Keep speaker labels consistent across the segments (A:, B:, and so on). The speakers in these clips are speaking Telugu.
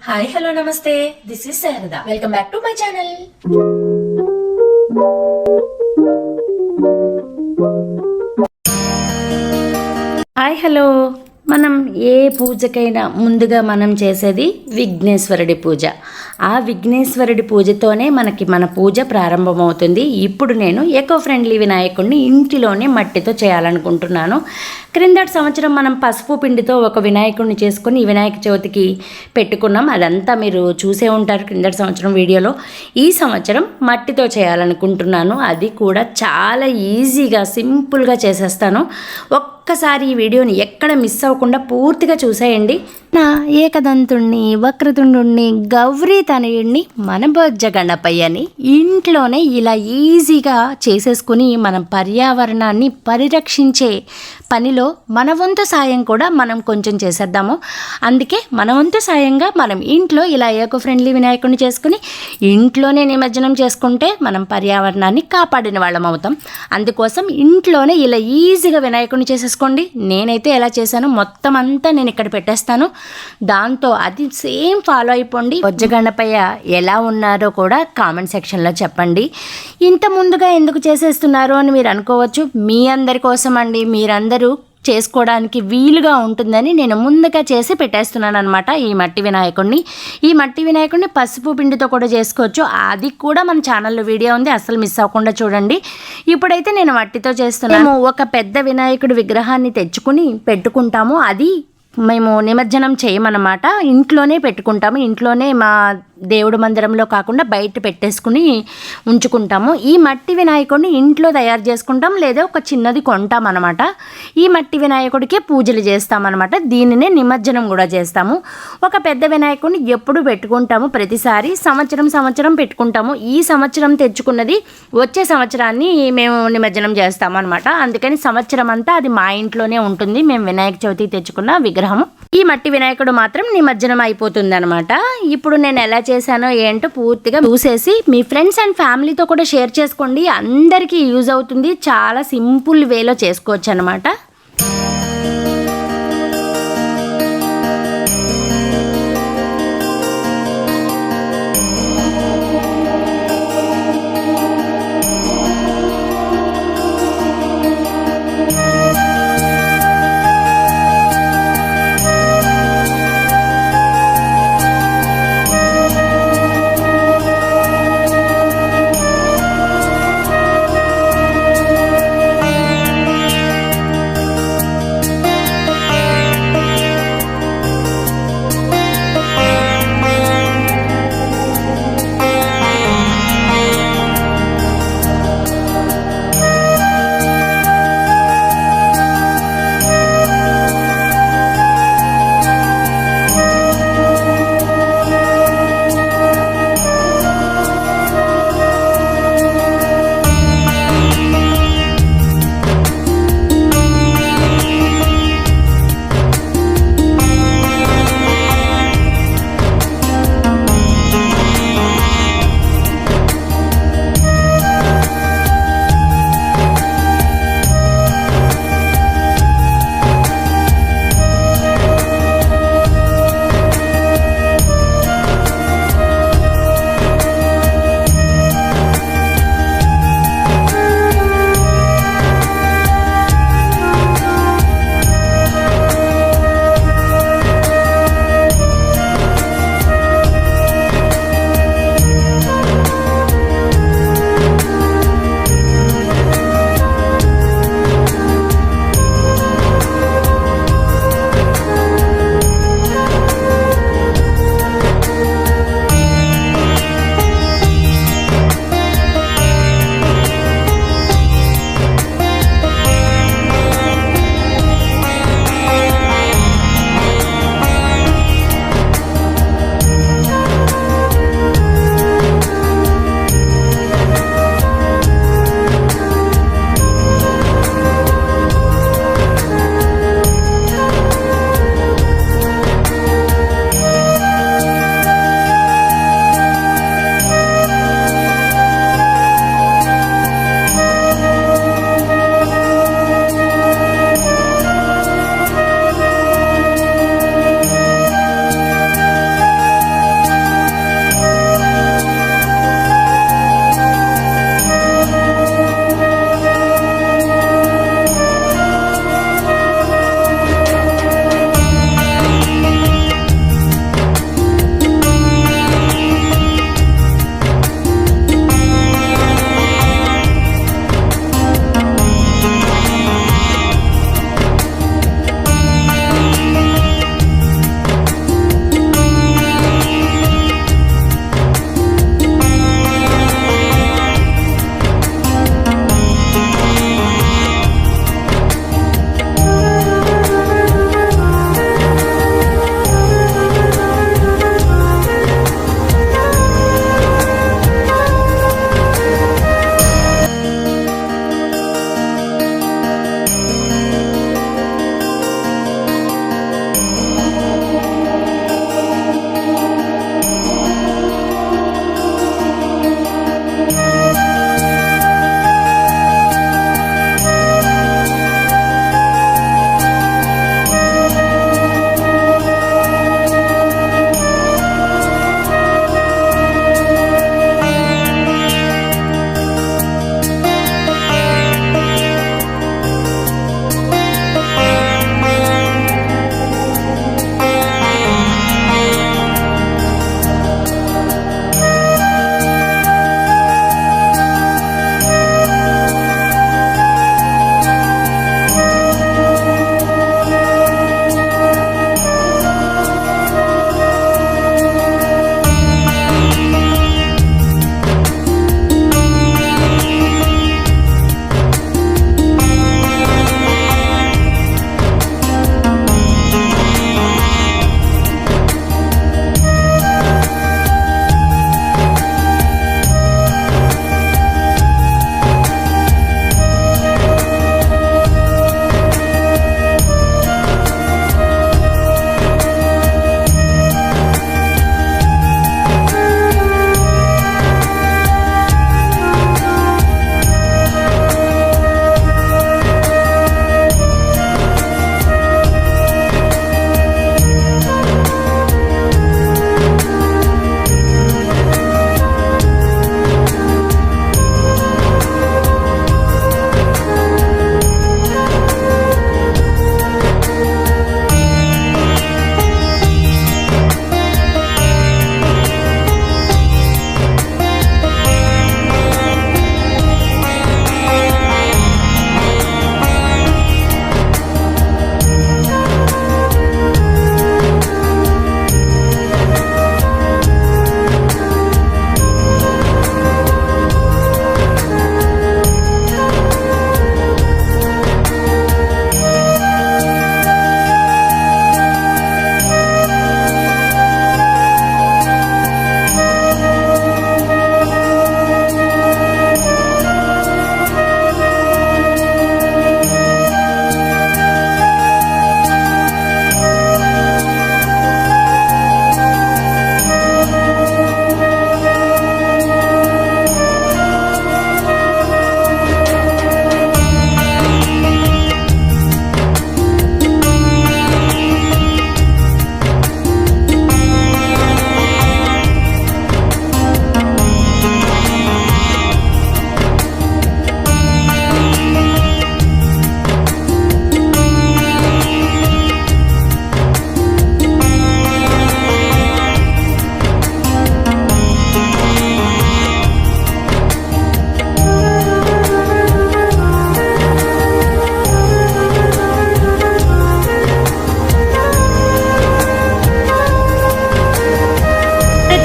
A: హాయ్ హలో నమస్తే, this is Sharada. Welcome back to my channel.
B: Hi hello. మనం ఏ పూజకైనా ముందుగా మనం చేసేది విఘ్నేశ్వరుడి పూజ. ఆ విఘ్నేశ్వరుడి పూజతోనే మన పూజ ప్రారంభమవుతుంది. ఇప్పుడు నేను ఎకో ఫ్రెండ్లీ వినాయకుడిని ఇంటిలోనే మట్టితో చేయాలనుకుంటున్నాను. క్రిందటి సంవత్సరం మనం పసుపు పిండితో ఒక వినాయకుడిని చేసుకుని వినాయక చవితికి పెట్టుకున్నాం. అదంతా మీరు చూసే ఉంటారు క్రిందటి సంవత్సరం వీడియోలో. ఈ సంవత్సరం మట్టితో చేయాలనుకుంటున్నాను. అది కూడా చాలా ఈజీగా సింపుల్గా చేసేస్తాను. ఒక్కసారి ఈ వీడియోని ఎక్కడ మిస్ అవ్వకుండా పూర్తిగా చూసేయండి. నా ఏకదంతుణ్ణి, వక్రతుండుణ్ణి, గౌరీ తనయుణ్ణి, మనబొజ్జ గణపయ్యని ఇంట్లోనే ఇలా ఈజీగా చేసేసుకుని మనం పర్యావరణాన్ని పరిరక్షించే పనిలో మన వంతు సాయం కూడా మనం కొంచెం చేసేద్దాము. అందుకే మన వంతు సాయంగా మనం ఇంట్లో ఇలా ఏకో ఫ్రెండ్లీ వినాయకుడిని చేసుకుని ఇంట్లోనే నిమజ్జనం చేసుకుంటే మనం పర్యావరణాన్ని కాపాడిన వాళ్ళం అవుతాం. అందుకోసం ఇంట్లోనే ఇలా ఈజీగా వినాయకుడిని చేసేసుకోండి. నేనైతే ఎలా చేశానో మొత్తం అంతా నేను ఇక్కడ పెట్టేస్తాను. దాంతో అది సేమ్ ఫాలో అయిపోండి. బొజ్జ గణపయ్య ఎలా ఉన్నారో కూడా కామెంట్ సెక్షన్లో చెప్పండి. ఇంత ముందుగా ఎందుకు చేసేస్తున్నారు అని మీరు అనుకోవచ్చు. మీ అందరి కోసం అండి, మీరందరూ చేసుకోవడానికి వీలుగా ఉంటుందని నేను ముందుగా చేసి పెట్టేస్తున్నాను అనమాట. ఈ మట్టి వినాయకుడిని పసుపు పిండితో కూడా చేసుకోవచ్చు. అది కూడా మన ఛానల్లో వీడియో ఉంది, అసలు మిస్ అవ్వకుండా చూడండి. ఇప్పుడైతే నేను మట్టితో చేస్తున్నాను. ఒక పెద్ద వినాయకుడి విగ్రహాన్ని తెచ్చుకుని పెట్టుకుంటాము. అది మేము నిమజ్జనం చేయమన్నమాట. ఇంట్లోనే పెట్టుకుంటాము. ఇంట్లోనే మా దేవుడు మందిరంలో కాకుండా బయట పెట్టేసుకుని ఉంచుకుంటాము. ఈ మట్టి వినాయకుడిని ఇంట్లో తయారు చేసుకుంటాం, లేదా ఒక చిన్నది కొంటాం అనమాట. ఈ మట్టి వినాయకుడికే పూజలు చేస్తామన్నమాట. దీనినే నిమజ్జనం కూడా చేస్తాము. ఒక పెద్ద వినాయకుడిని ఎప్పుడు పెట్టుకుంటాము, ప్రతిసారి సంవత్సరం పెట్టుకుంటాము. ఈ సంవత్సరం తెచ్చుకున్నది వచ్చే సంవత్సరాన్ని మేము నిమజ్జనం చేస్తాము అనమాట. అందుకని సంవత్సరం అంతా అది మా ఇంట్లోనే ఉంటుంది. మేము వినాయక చవితికి తెచ్చుకున్న విగ్రహము. ఈ మట్టి వినాయకుడు మాత్రం నిమజ్జనం అయిపోతుంది అనమాట. ఇప్పుడు నేను ఎలా చేశానో ఏంటో పూర్తిగా చూసేసి మీ ఫ్రెండ్స్ అండ్ ఫ్యామిలీతో కూడా షేర్ చేసుకోండి. అందరికీ యూజ్ అవుతుంది. చాలా సింపుల్ వేలో చేసుకోవచ్చు అనమాట.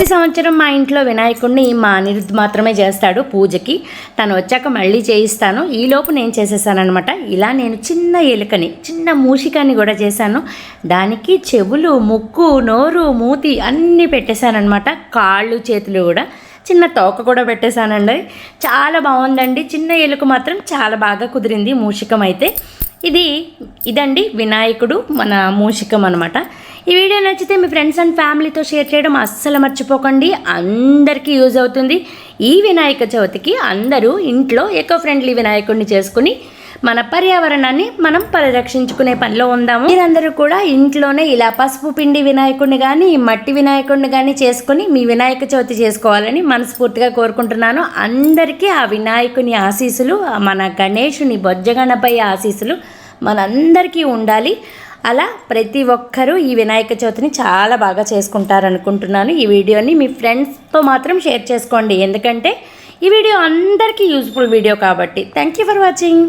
B: ఈ సంవత్సరం మా ఇంట్లో వినాయకుడిని మా అనిరుద్ధ్ మాత్రమే చేస్తాడు పూజకి. తను వచ్చాక మళ్ళీ చేయిస్తాను. ఈలోపు నేను చేసేసానమాట. ఇలా నేను చిన్న ఎలుకని, చిన్న మూషికాన్ని కూడా చేశాను. దానికి చెవులు, ముక్కు, నోరు, మూతి అన్నీ పెట్టేశానమాట. కాళ్ళు, చేతులు కూడా, చిన్న తోక కూడా పెట్టేశానండి. చాలా బాగుందండి. చిన్న ఎలుక మాత్రం చాలా బాగా కుదిరింది మూషికం అయితే. ఇదండి వినాయకుడు మన మూషికం అనమాట. ఈ వీడియో నచ్చితే మీ ఫ్రెండ్స్ అండ్ ఫ్యామిలీతో షేర్ చేయడం అస్సలు మర్చిపోకండి. అందరికీ యూజ్ అవుతుంది. ఈ వినాయక చవితికి అందరూ ఇంట్లో ఎకో ఫ్రెండ్లీ వినాయకుడిని చేసుకుని మన పర్యావరణాన్ని మనం పరిరక్షించుకునే పనిలో ఉందాము. మీరందరూ కూడా ఇంట్లోనే ఇలా పసుపు పిండి వినాయకుడిని కానీ, మట్టి వినాయకుడిని కానీ చేసుకుని మీ వినాయక చవితి చేసుకోవాలని మనస్ఫూర్తిగా కోరుకుంటున్నాను. అందరికీ ఆ వినాయకుని ఆశీస్సులు, మన గణేశుని బొజ్జగణపై ఆశీస్సులు మనందరికీ ఉండాలి. అలా ప్రతి ఒక్కరూ ఈ వినాయక చవితిని చాలా బాగా చేసుకుంటారనుకుంటున్నాను. ఈ వీడియోని మీ ఫ్రెండ్స్తో మాత్రం షేర్ చేసుకోండి, ఎందుకంటే ఈ వీడియో అందరికీ యూజ్ఫుల్ వీడియో కాబట్టి. Thank you for watching.